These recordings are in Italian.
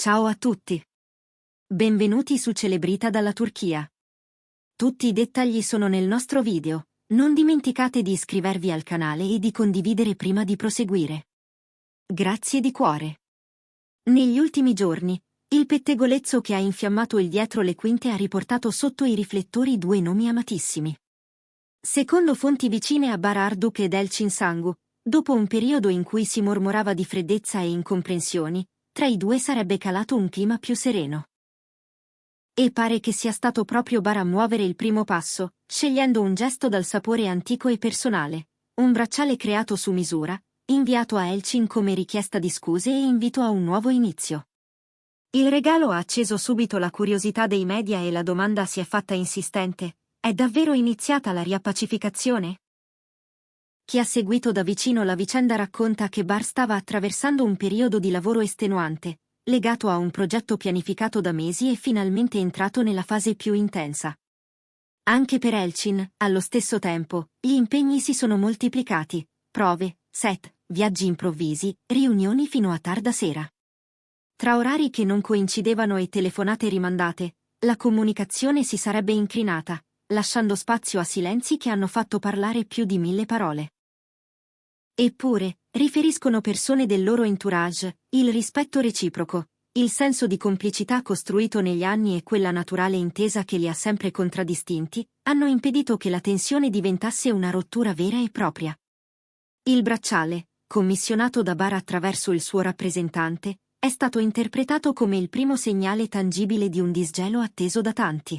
Ciao a tutti. Benvenuti su Celebrita dalla Turchia. Tutti i dettagli sono nel nostro video. Non dimenticate di iscrivervi al canale e di condividere prima di proseguire. Grazie di cuore. Negli ultimi giorni, il pettegolezzo che ha infiammato il dietro le quinte ha riportato sotto i riflettori due nomi amatissimi. Secondo fonti vicine a Bara Arduc ed Elçin Sangu, dopo un periodo in cui si mormorava di freddezza e incomprensioni, tra i due sarebbe calato un clima più sereno. E pare che sia stato proprio Bara a muovere il primo passo, scegliendo un gesto dal sapore antico e personale, un bracciale creato su misura, inviato a Elçin come richiesta di scuse e invito a un nuovo inizio. Il regalo ha acceso subito la curiosità dei media e la domanda si è fatta insistente: è davvero iniziata la riappacificazione? Chi ha seguito da vicino la vicenda racconta che Bar stava attraversando un periodo di lavoro estenuante, legato a un progetto pianificato da mesi e finalmente entrato nella fase più intensa. Anche per Elçin, allo stesso tempo, gli impegni si sono moltiplicati: prove, set, viaggi improvvisi, riunioni fino a tarda sera. Tra orari che non coincidevano e telefonate rimandate, la comunicazione si sarebbe incrinata, lasciando spazio a silenzi che hanno fatto parlare più di 1000 parole. Eppure, riferiscono persone del loro entourage, il rispetto reciproco, il senso di complicità costruito negli anni e quella naturale intesa che li ha sempre contraddistinti, hanno impedito che la tensione diventasse una rottura vera e propria. Il bracciale, commissionato da Bara attraverso il suo rappresentante, è stato interpretato come il primo segnale tangibile di un disgelo atteso da tanti.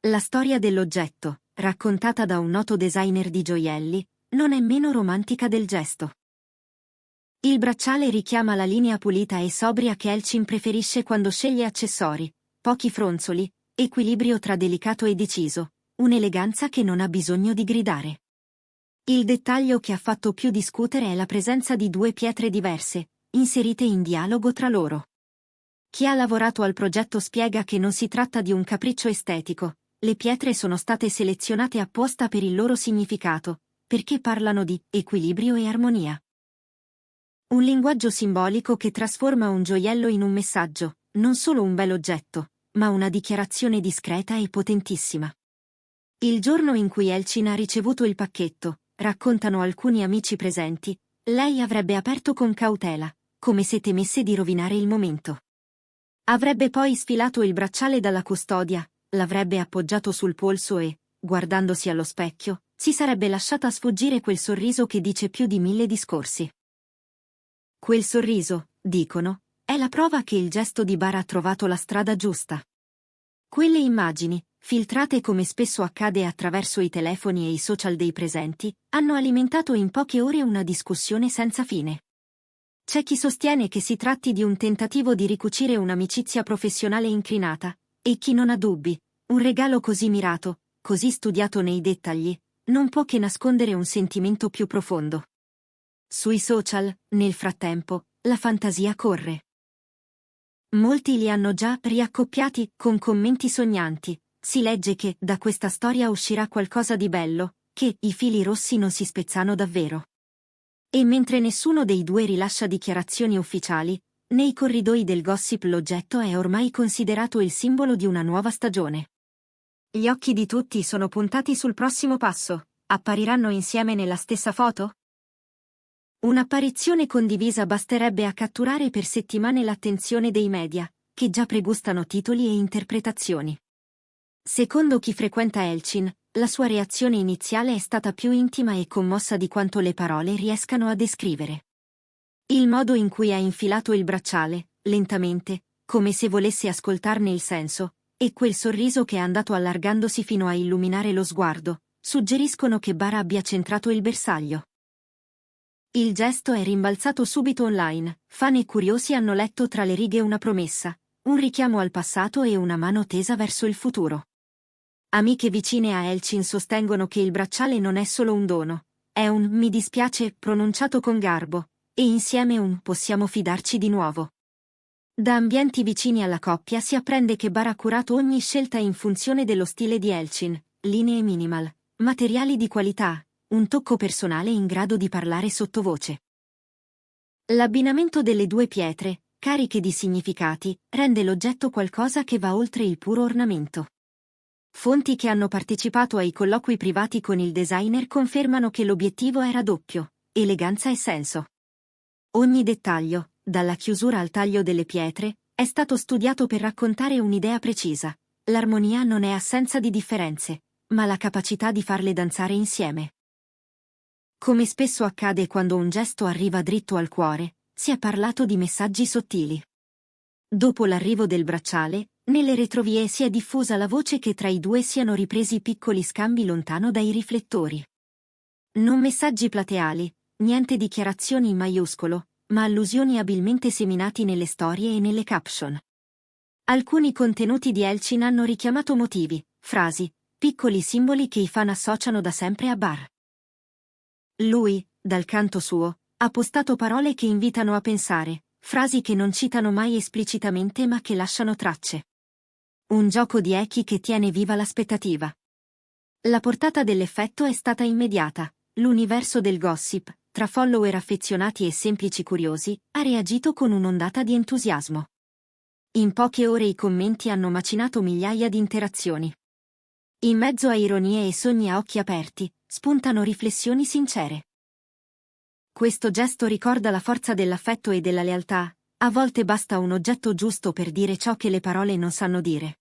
La storia dell'oggetto, raccontata da un noto designer di gioielli, non è meno romantica del gesto. Il bracciale richiama la linea pulita e sobria che Elçin preferisce quando sceglie accessori, pochi fronzoli, equilibrio tra delicato e deciso, un'eleganza che non ha bisogno di gridare. Il dettaglio che ha fatto più discutere è la presenza di due pietre diverse, inserite in dialogo tra loro. Chi ha lavorato al progetto spiega che non si tratta di un capriccio estetico, le pietre sono state selezionate apposta per il loro significato, perché parlano di equilibrio e armonia. Un linguaggio simbolico che trasforma un gioiello in un messaggio, non solo un bel oggetto, ma una dichiarazione discreta e potentissima. Il giorno in cui Elçin ha ricevuto il pacchetto, raccontano alcuni amici presenti, lei avrebbe aperto con cautela, come se temesse di rovinare il momento. Avrebbe poi sfilato il bracciale dalla custodia, l'avrebbe appoggiato sul polso e, guardandosi allo specchio, si sarebbe lasciata sfuggire quel sorriso che dice più di 1000 discorsi. Quel sorriso, dicono, è la prova che il gesto di Bara ha trovato la strada giusta. Quelle immagini, filtrate come spesso accade attraverso i telefoni e i social dei presenti, hanno alimentato in poche ore una discussione senza fine. C'è chi sostiene che si tratti di un tentativo di ricucire un'amicizia professionale incrinata, e chi non ha dubbi: un regalo così mirato, così studiato nei dettagli, non può che nascondere un sentimento più profondo. Sui social, nel frattempo, la fantasia corre. Molti li hanno già riaccoppiati con commenti sognanti. Si legge che da questa storia uscirà qualcosa di bello, che i fili rossi non si spezzano davvero. E mentre nessuno dei due rilascia dichiarazioni ufficiali, nei corridoi del gossip l'oggetto è ormai considerato il simbolo di una nuova stagione. Gli occhi di tutti sono puntati sul prossimo passo. Appariranno insieme nella stessa foto? Un'apparizione condivisa basterebbe a catturare per settimane l'attenzione dei media, che già pregustano titoli e interpretazioni. Secondo chi frequenta Elçin, la sua reazione iniziale è stata più intima e commossa di quanto le parole riescano a descrivere. Il modo in cui ha infilato il bracciale, lentamente, come se volesse ascoltarne il senso, e quel sorriso che è andato allargandosi fino a illuminare lo sguardo, suggeriscono che Bara abbia centrato il bersaglio. Il gesto è rimbalzato subito online, fan e curiosi hanno letto tra le righe una promessa, un richiamo al passato e una mano tesa verso il futuro. Amiche vicine a Elçin sostengono che il bracciale non è solo un dono, è un "mi dispiace" pronunciato con garbo, e insieme un "possiamo fidarci di nuovo". Da ambienti vicini alla coppia si apprende che Bara ha curato ogni scelta in funzione dello stile di Elçin, linee minimal, materiali di qualità, un tocco personale in grado di parlare sottovoce. L'abbinamento delle due pietre, cariche di significati, rende l'oggetto qualcosa che va oltre il puro ornamento. Fonti che hanno partecipato ai colloqui privati con il designer confermano che l'obiettivo era doppio: eleganza e senso. Ogni dettaglio, dalla chiusura al taglio delle pietre, è stato studiato per raccontare un'idea precisa. L'armonia non è assenza di differenze, ma la capacità di farle danzare insieme. Come spesso accade quando un gesto arriva dritto al cuore, si è parlato di messaggi sottili. Dopo l'arrivo del bracciale, nelle retrovie si è diffusa la voce che tra i due siano ripresi piccoli scambi lontano dai riflettori. Non messaggi plateali, niente dichiarazioni in maiuscolo, ma allusioni abilmente seminati nelle storie e nelle caption. Alcuni contenuti di Elchin hanno richiamato motivi, frasi, piccoli simboli che i fan associano da sempre a Bar. Lui, dal canto suo, ha postato parole che invitano a pensare, frasi che non citano mai esplicitamente ma che lasciano tracce. Un gioco di echi che tiene viva l'aspettativa. La portata dell'effetto è stata immediata. L'universo del gossip, tra follower affezionati e semplici curiosi, ha reagito con un'ondata di entusiasmo. In poche ore i commenti hanno macinato migliaia di interazioni. In mezzo a ironie e sogni a occhi aperti, spuntano riflessioni sincere. Questo gesto ricorda la forza dell'affetto e della lealtà. A volte basta un oggetto giusto per dire ciò che le parole non sanno dire.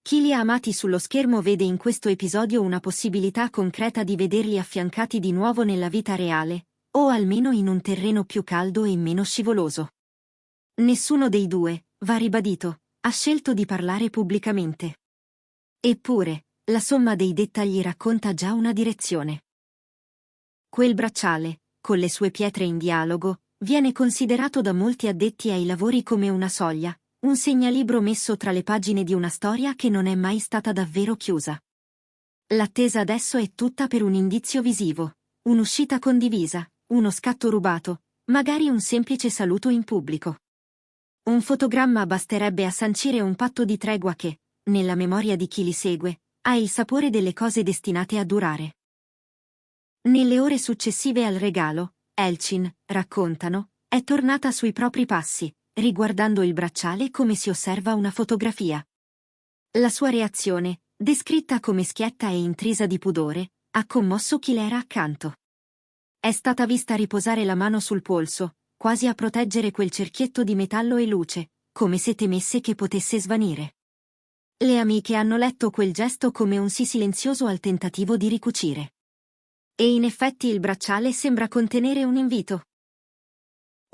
Chi li ha amati sullo schermo vede in questo episodio una possibilità concreta di vederli affiancati di nuovo nella vita reale, o almeno in un terreno più caldo e meno scivoloso. Nessuno dei due, va ribadito, ha scelto di parlare pubblicamente. Eppure, la somma dei dettagli racconta già una direzione. Quel bracciale, con le sue pietre in dialogo, viene considerato da molti addetti ai lavori come una soglia, un segnalibro messo tra le pagine di una storia che non è mai stata davvero chiusa. L'attesa adesso è tutta per un indizio visivo, un'uscita condivisa, uno scatto rubato, magari un semplice saluto in pubblico. Un fotogramma basterebbe a sancire un patto di tregua che, nella memoria di chi li segue, ha il sapore delle cose destinate a durare. Nelle ore successive al regalo, Elchin, raccontano, è tornata sui propri passi, riguardando il bracciale come si osserva una fotografia. La sua reazione, descritta come schietta e intrisa di pudore, ha commosso chi le era accanto. È stata vista riposare la mano sul polso, quasi a proteggere quel cerchietto di metallo e luce, come se temesse che potesse svanire. Le amiche hanno letto quel gesto come un sì silenzioso al tentativo di ricucire. E in effetti il bracciale sembra contenere un invito.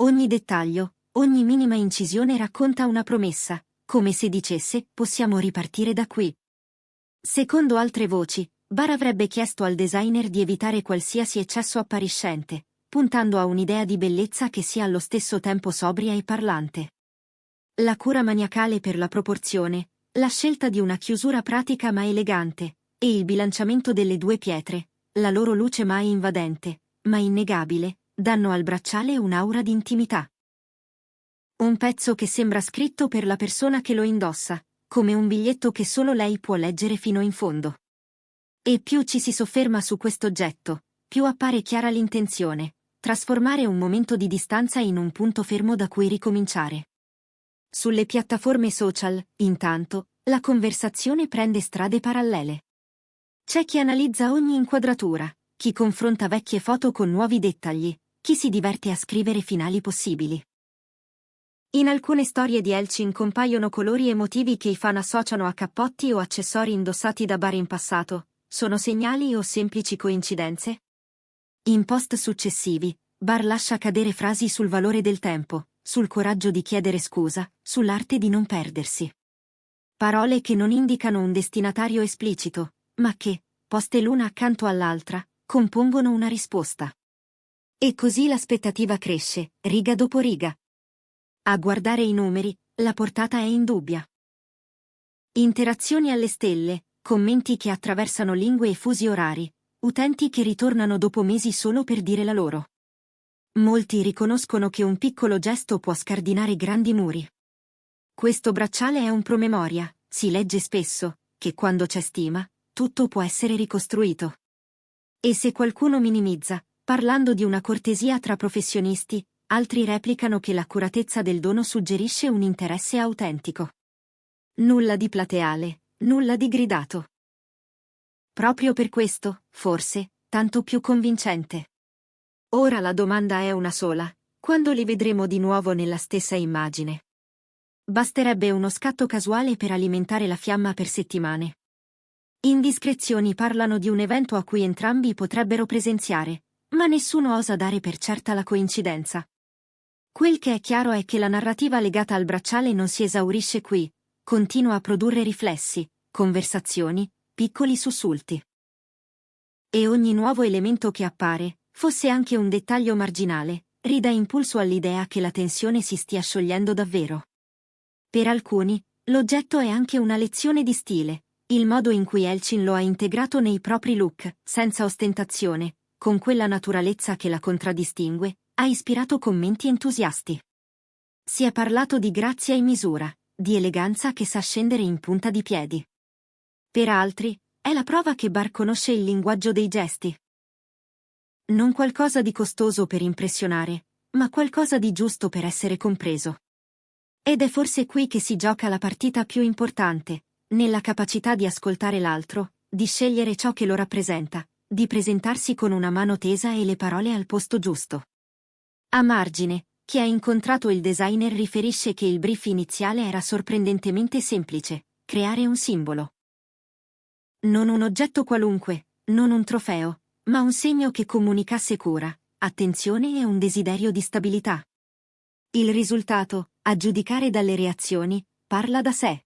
Ogni dettaglio, ogni minima incisione racconta una promessa, come se dicesse: possiamo ripartire da qui. Secondo altre voci, Bar avrebbe chiesto al designer di evitare qualsiasi eccesso appariscente, puntando a un'idea di bellezza che sia allo stesso tempo sobria e parlante. La cura maniacale per la proporzione, la scelta di una chiusura pratica ma elegante, e il bilanciamento delle due pietre, la loro luce mai invadente, ma innegabile, danno al bracciale un'aura di intimità. Un pezzo che sembra scritto per la persona che lo indossa, come un biglietto che solo lei può leggere fino in fondo. E più ci si sofferma su questo oggetto, più appare chiara l'intenzione: trasformare un momento di distanza in un punto fermo da cui ricominciare. Sulle piattaforme social, intanto, la conversazione prende strade parallele. C'è chi analizza ogni inquadratura, chi confronta vecchie foto con nuovi dettagli, chi si diverte a scrivere finali possibili. In alcune storie di Elchin compaiono colori e motivi che i fan associano a cappotti o accessori indossati da Bar in passato. Sono segnali o semplici coincidenze? In post successivi, Bar lascia cadere frasi sul valore del tempo, sul coraggio di chiedere scusa, sull'arte di non perdersi. Parole che non indicano un destinatario esplicito, ma che, poste l'una accanto all'altra, compongono una risposta. E così l'aspettativa cresce, riga dopo riga. A guardare i numeri, la portata è indubbia. Interazioni alle stelle, commenti che attraversano lingue e fusi orari, utenti che ritornano dopo mesi solo per dire la loro. Molti riconoscono che un piccolo gesto può scardinare grandi muri. Questo bracciale è un promemoria, si legge spesso, che quando c'è stima, tutto può essere ricostruito. E se qualcuno minimizza, parlando di una cortesia tra professionisti, altri replicano che l'accuratezza del dono suggerisce un interesse autentico. Nulla di plateale, nulla di gridato. Proprio per questo, forse, tanto più convincente. Ora la domanda è una sola: quando li vedremo di nuovo nella stessa immagine? Basterebbe uno scatto casuale per alimentare la fiamma per settimane. Indiscrezioni parlano di un evento a cui entrambi potrebbero presenziare, ma nessuno osa dare per certa la coincidenza. Quel che è chiaro è che la narrativa legata al bracciale non si esaurisce qui, continua a produrre riflessi, conversazioni, piccoli sussulti. E ogni nuovo elemento che appare, fosse anche un dettaglio marginale, ridà impulso all'idea che la tensione si stia sciogliendo davvero. Per alcuni, l'oggetto è anche una lezione di stile, il modo in cui Elchin lo ha integrato nei propri look, senza ostentazione, con quella naturalezza che la contraddistingue, ha ispirato commenti entusiasti. Si è parlato di grazia e misura, di eleganza che sa scendere in punta di piedi. Per altri, è la prova che Bar conosce il linguaggio dei gesti. Non qualcosa di costoso per impressionare, ma qualcosa di giusto per essere compreso. Ed è forse qui che si gioca la partita più importante, nella capacità di ascoltare l'altro, di scegliere ciò che lo rappresenta, di presentarsi con una mano tesa e le parole al posto giusto. A margine, chi ha incontrato il designer riferisce che il brief iniziale era sorprendentemente semplice: creare un simbolo. Non un oggetto qualunque, non un trofeo, ma un segno che comunicasse cura, attenzione e un desiderio di stabilità. Il risultato, a giudicare dalle reazioni, parla da sé.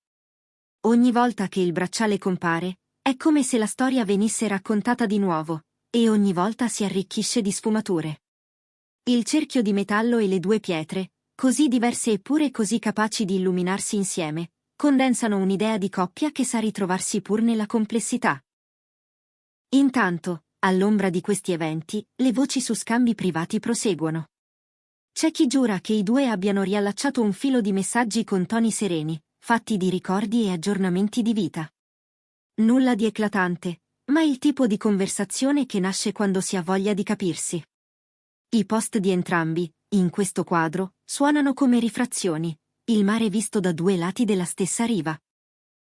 Ogni volta che il bracciale compare, è come se la storia venisse raccontata di nuovo, e ogni volta si arricchisce di sfumature. Il cerchio di metallo e le due pietre, così diverse eppure così capaci di illuminarsi insieme, condensano un'idea di coppia che sa ritrovarsi pur nella complessità. Intanto, all'ombra di questi eventi, le voci su scambi privati proseguono. C'è chi giura che i due abbiano riallacciato un filo di messaggi con toni sereni, fatti di ricordi e aggiornamenti di vita. Nulla di eclatante, ma il tipo di conversazione che nasce quando si ha voglia di capirsi. I post di entrambi, in questo quadro, suonano come rifrazioni, il mare visto da due lati della stessa riva.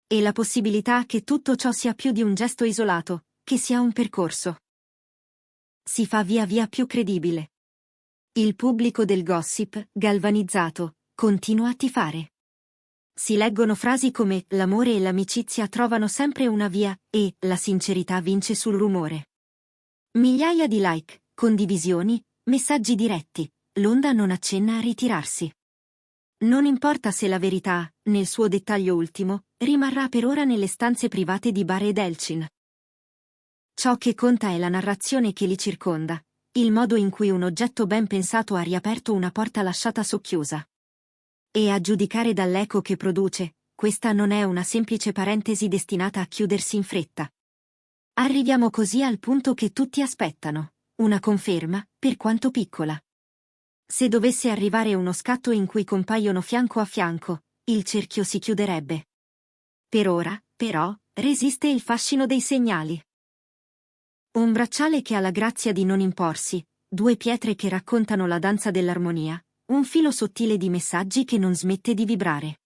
E la possibilità che tutto ciò sia più di un gesto isolato, che sia un percorso. Si fa via via più credibile. Il pubblico del gossip, galvanizzato, continua a tifare. Si leggono frasi come «l'amore e l'amicizia trovano sempre una via» e «la sincerità vince sul rumore». Migliaia di like, condivisioni, messaggi diretti, l'onda non accenna a ritirarsi. Non importa se la verità, nel suo dettaglio ultimo, rimarrà per ora nelle stanze private di Bar ed Elchin. Ciò che conta è la narrazione che li circonda, il modo in cui un oggetto ben pensato ha riaperto una porta lasciata socchiusa. E a giudicare dall'eco che produce, questa non è una semplice parentesi destinata a chiudersi in fretta. Arriviamo così al punto che tutti aspettano, una conferma, per quanto piccola. Se dovesse arrivare uno scatto in cui compaiono fianco a fianco, il cerchio si chiuderebbe. Per ora, però, resiste il fascino dei segnali. Un bracciale che ha la grazia di non imporsi, due pietre che raccontano la danza dell'armonia, un filo sottile di messaggi che non smette di vibrare.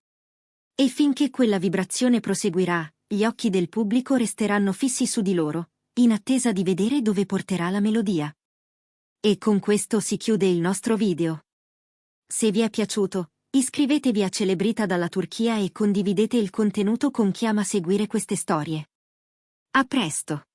E finché quella vibrazione proseguirà, gli occhi del pubblico resteranno fissi su di loro, in attesa di vedere dove porterà la melodia. E con questo si chiude il nostro video. Se vi è piaciuto, iscrivetevi a Celebrita dalla Turchia e condividete il contenuto con chi ama seguire queste storie. A presto!